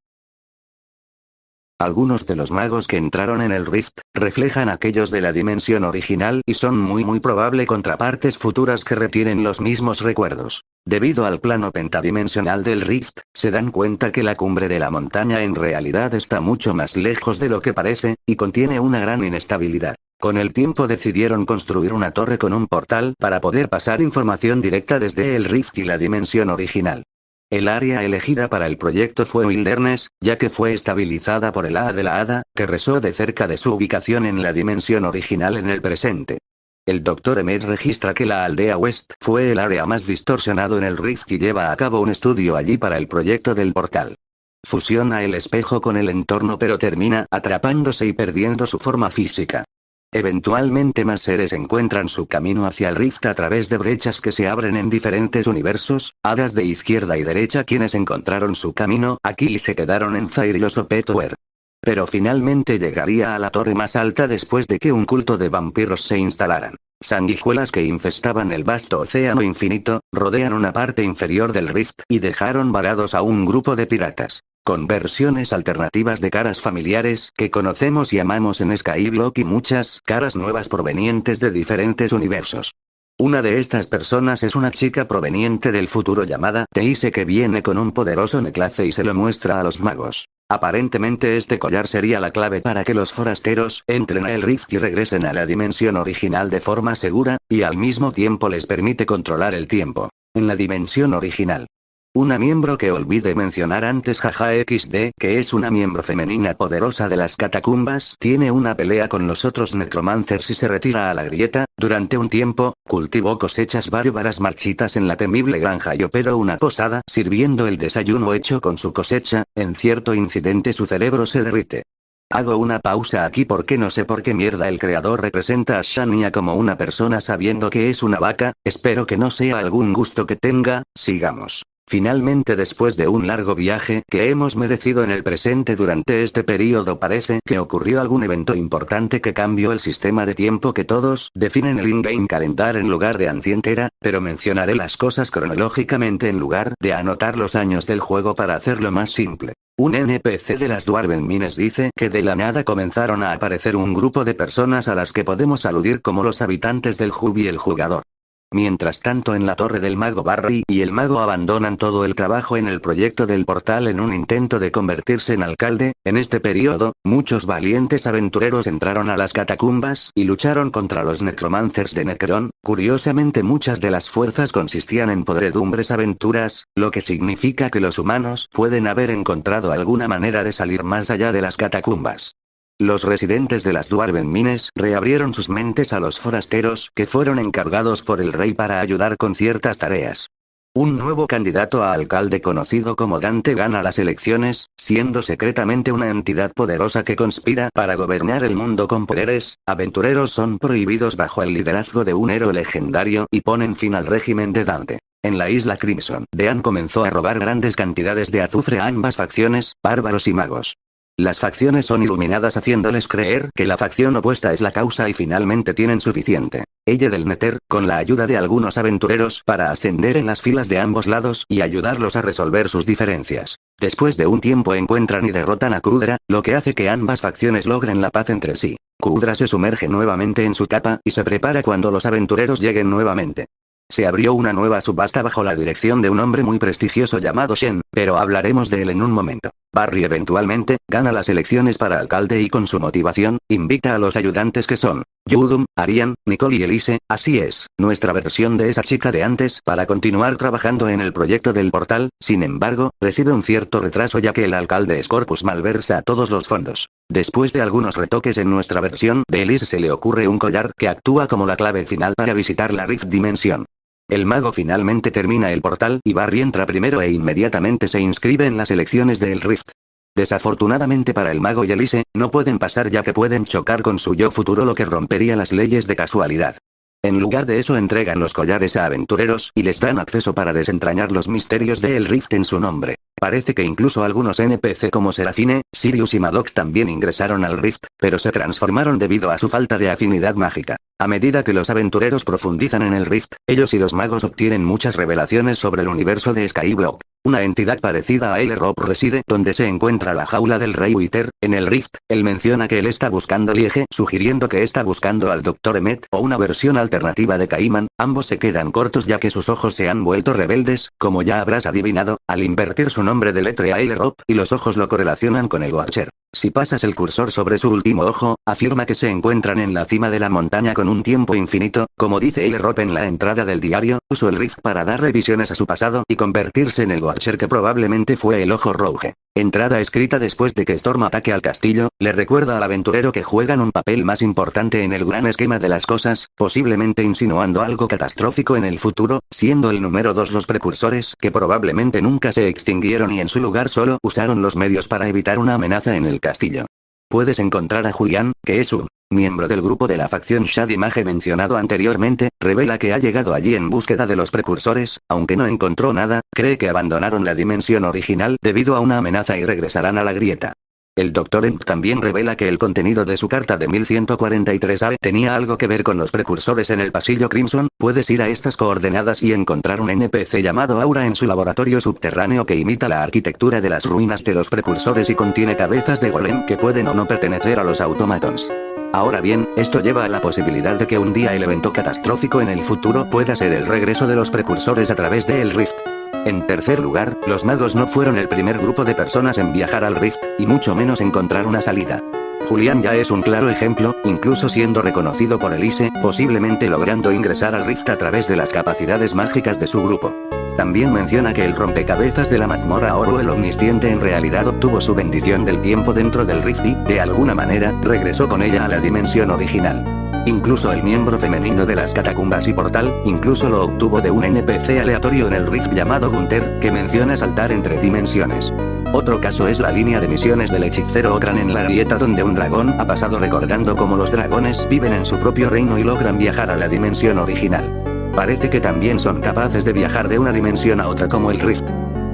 Algunos de los magos que entraron en el Rift, reflejan aquellos de la dimensión original y son muy probable contrapartes futuras que retienen los mismos recuerdos. Debido al plano pentadimensional del Rift, se dan cuenta que la cumbre de la montaña en realidad está mucho más lejos de lo que parece, y contiene una gran inestabilidad. Con el tiempo decidieron construir una torre con un portal para poder pasar información directa desde el Rift y la dimensión original. El área elegida para el proyecto fue Wilderness, ya que fue estabilizada por el Hada de la Hada, que rezó de cerca de su ubicación en la dimensión original en el presente. El Dr. Emmet registra que la aldea West fue el área más distorsionado en el Rift y lleva a cabo un estudio allí para el proyecto del portal. Fusiona el espejo con el entorno pero termina atrapándose y perdiendo su forma física. Eventualmente más seres encuentran su camino hacia el Rift a través de brechas que se abren en diferentes universos, hadas de izquierda y derecha quienes encontraron su camino aquí y se quedaron en Fairyloso Tower. Pero finalmente llegaría a la torre más alta después de que un culto de vampiros se instalaran. Sanguijuelas que infestaban el vasto océano infinito, rodean una parte inferior del Rift y dejaron varados a un grupo de piratas. Con versiones alternativas de caras familiares que conocemos y amamos en Skyblock y muchas caras nuevas provenientes de diferentes universos. Una de estas personas es una chica proveniente del futuro llamada Teise que viene con un poderoso necklace y se lo muestra a los magos. Aparentemente este collar sería la clave para que los forasteros entren a el Rift y regresen a la dimensión original de forma segura, y al mismo tiempo les permite controlar el tiempo. En la dimensión original. Una miembro que olvidé mencionar antes jaja XD, que es una miembro femenina poderosa de las catacumbas, tiene una pelea con los otros necromancers y se retira a la grieta. Durante un tiempo, cultivó cosechas bárbaras marchitas en la temible granja y operó una posada sirviendo el desayuno hecho con su cosecha. En cierto incidente su cerebro se derrite. Hago una pausa aquí porque no sé por qué mierda el creador representa a Shania como una persona sabiendo que es una vaca, espero que no sea algún gusto que tenga, sigamos. Finalmente, después de un largo viaje que hemos merecido en el presente durante este periodo, parece que ocurrió algún evento importante que cambió el sistema de tiempo que todos definen el in-game calendar en lugar de Ancient Era, pero mencionaré las cosas cronológicamente en lugar de anotar los años del juego para hacerlo más simple. Un NPC de las Dwarven Mines dice que de la nada comenzaron a aparecer un grupo de personas a las que podemos aludir como los habitantes del hub y el jugador. Mientras tanto, en la torre del mago Barry y el mago abandonan todo el trabajo en el proyecto del portal en un intento de convertirse en alcalde. En este periodo, muchos valientes aventureros entraron a las catacumbas y lucharon contra los necromancers de Necron. Curiosamente, muchas de las fuerzas consistían en podredumbres aventuras, lo que significa que los humanos pueden haber encontrado alguna manera de salir más allá de las catacumbas. Los residentes de las Dwarven Mines reabrieron sus mentes a los forasteros que fueron encargados por el rey para ayudar con ciertas tareas. Un nuevo candidato a alcalde conocido como Dante gana las elecciones, siendo secretamente una entidad poderosa que conspira para gobernar el mundo con poderes. Aventureros son prohibidos bajo el liderazgo de un héroe legendario y ponen fin al régimen de Dante. En la isla Crimson, Dean comenzó a robar grandes cantidades de azufre a ambas facciones, bárbaros y magos. Las facciones son iluminadas haciéndoles creer que la facción opuesta es la causa y finalmente tienen suficiente. Ella del Nether, con la ayuda de algunos aventureros para ascender en las filas de ambos lados y ayudarlos a resolver sus diferencias. Después de un tiempo encuentran y derrotan a Kudra, lo que hace que ambas facciones logren la paz entre sí. Kudra se sumerge nuevamente en su capa y se prepara cuando los aventureros lleguen nuevamente. Se abrió una nueva subasta bajo la dirección de un hombre muy prestigioso llamado Shen, pero hablaremos de él en un momento. Barry eventualmente gana las elecciones para alcalde y con su motivación, invita a los ayudantes que son Yudum, Arian, Nicole y Elise, así es, nuestra versión de esa chica de antes, para continuar trabajando en el proyecto del portal. Sin embargo, recibe un cierto retraso ya que el alcalde Scorpus malversa todos los fondos. Después de algunos retoques en nuestra versión de Elise se le ocurre un collar que actúa como la clave final para visitar la Rift Dimension. El mago finalmente termina el portal y Barry entra primero e inmediatamente se inscribe en las elecciones del Rift. Desafortunadamente para el mago y Elise, no pueden pasar ya que pueden chocar con su yo futuro, lo que rompería las leyes de casualidad. En lugar de eso entregan los collares a aventureros y les dan acceso para desentrañar los misterios de el Rift en su nombre. Parece que incluso algunos NPC como Serafine, Sirius y Maddox también ingresaron al Rift, pero se transformaron debido a su falta de afinidad mágica. A medida que los aventureros profundizan en el Rift, ellos y los magos obtienen muchas revelaciones sobre el universo de Skyblock. Una entidad parecida a Elrop reside donde se encuentra la jaula del rey Wither. En el Rift, él menciona que él está buscando Liege, sugiriendo que está buscando al Dr. Emmet o una versión alternativa de Caiman. Ambos se quedan cortos ya que sus ojos se han vuelto rebeldes, como ya habrás adivinado, al invertir su nombre de letre a Elrop, y los ojos lo correlacionan con el Watcher. Si pasas el cursor sobre su último ojo, afirma que se encuentran en la cima de la montaña con un tiempo infinito. Como dice Elrop en la entrada del diario, usó el Rift para dar revisiones a su pasado y convertirse en el Watcher que probablemente fue el Ojo Rouge. Entrada escrita después de que Storm ataque al castillo, le recuerda al aventurero que juegan un papel más importante en el gran esquema de las cosas, posiblemente insinuando algo catastrófico en el futuro, siendo el número 2 los precursores que probablemente nunca se extinguieron y en su lugar solo usaron los medios para evitar una amenaza en el castillo. Puedes encontrar a Julián, que es un miembro del grupo de la facción Shad Image mencionado anteriormente, revela que ha llegado allí en búsqueda de los precursores, aunque no encontró nada, cree que abandonaron la dimensión original debido a una amenaza y regresarán a la grieta. El Dr. Emp también revela que el contenido de su carta de 1143 tenía algo que ver con los precursores en el pasillo Crimson. Puedes ir a estas coordenadas y encontrar un NPC llamado Aura en su laboratorio subterráneo que imita la arquitectura de las ruinas de los precursores y contiene cabezas de golem que pueden o no pertenecer a los automatons. Ahora bien, esto lleva a la posibilidad de que un día el evento catastrófico en el futuro pueda ser el regreso de los precursores a través de el Rift. En tercer lugar, los magos no fueron el primer grupo de personas en viajar al Rift, y mucho menos encontrar una salida. Julián ya es un claro ejemplo, incluso siendo reconocido por Elise, posiblemente logrando ingresar al Rift a través de las capacidades mágicas de su grupo. También menciona que el rompecabezas de la mazmorra Oro el Omnisciente en realidad obtuvo su bendición del tiempo dentro del Rift y, de alguna manera, regresó con ella a la dimensión original. Incluso el miembro femenino de las catacumbas y portal, incluso lo obtuvo de un NPC aleatorio en el Rift llamado Gunther, que menciona saltar entre dimensiones. Otro caso es la línea de misiones del hechicero Okran en la grieta, donde un dragón ha pasado recordando cómo los dragones viven en su propio reino y logran viajar a la dimensión original. Parece que también son capaces de viajar de una dimensión a otra como el Rift.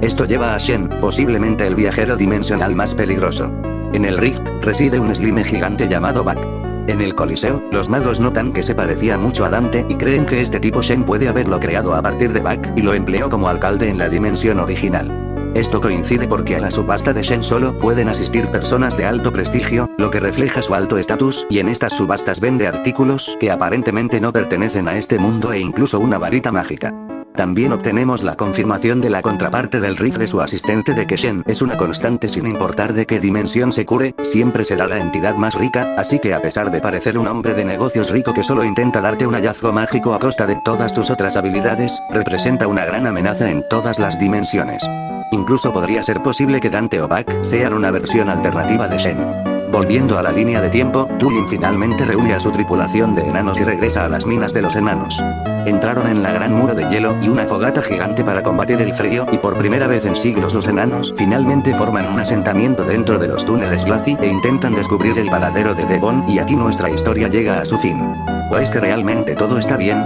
Esto lleva a Shen, posiblemente el viajero dimensional más peligroso. En el Rift, reside un slime gigante llamado Bak. En el Coliseo, los magos notan que se parecía mucho a Dante y creen que este tipo Shen puede haberlo creado a partir de Bak y lo empleó como alcalde en la dimensión original. Esto coincide porque a la subasta de Shen solo pueden asistir personas de alto prestigio, lo que refleja su alto estatus, y en estas subastas vende artículos que aparentemente no pertenecen a este mundo e incluso una varita mágica. También obtenemos la confirmación de la contraparte del Rift de su asistente de que Shen es una constante sin importar de qué dimensión se cure, siempre será la entidad más rica, así que a pesar de parecer un hombre de negocios rico que solo intenta darte un hallazgo mágico a costa de todas tus otras habilidades, representa una gran amenaza en todas las dimensiones. Incluso podría ser posible que Dante o Bak sean una versión alternativa de Shen. Volviendo a la línea de tiempo, Tulin finalmente reúne a su tripulación de enanos y regresa a las minas de los enanos. Entraron en la gran muro de hielo y una fogata gigante para combatir el frío, y por primera vez en siglos los enanos finalmente forman un asentamiento dentro de los túneles Glaci e intentan descubrir el paradero de Devon, y aquí nuestra historia llega a su fin. ¿O es que realmente todo está bien?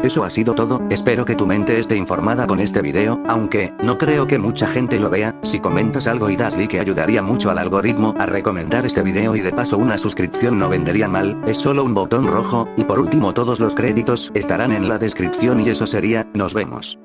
Eso ha sido todo, espero que tu mente esté informada con este video, aunque no creo que mucha gente lo vea. Si comentas algo y das like ayudaría mucho al algoritmo a recomendar este video, y de paso una suscripción no vendería mal, es solo un botón rojo, y por último todos los créditos estarán en la descripción y eso sería, nos vemos.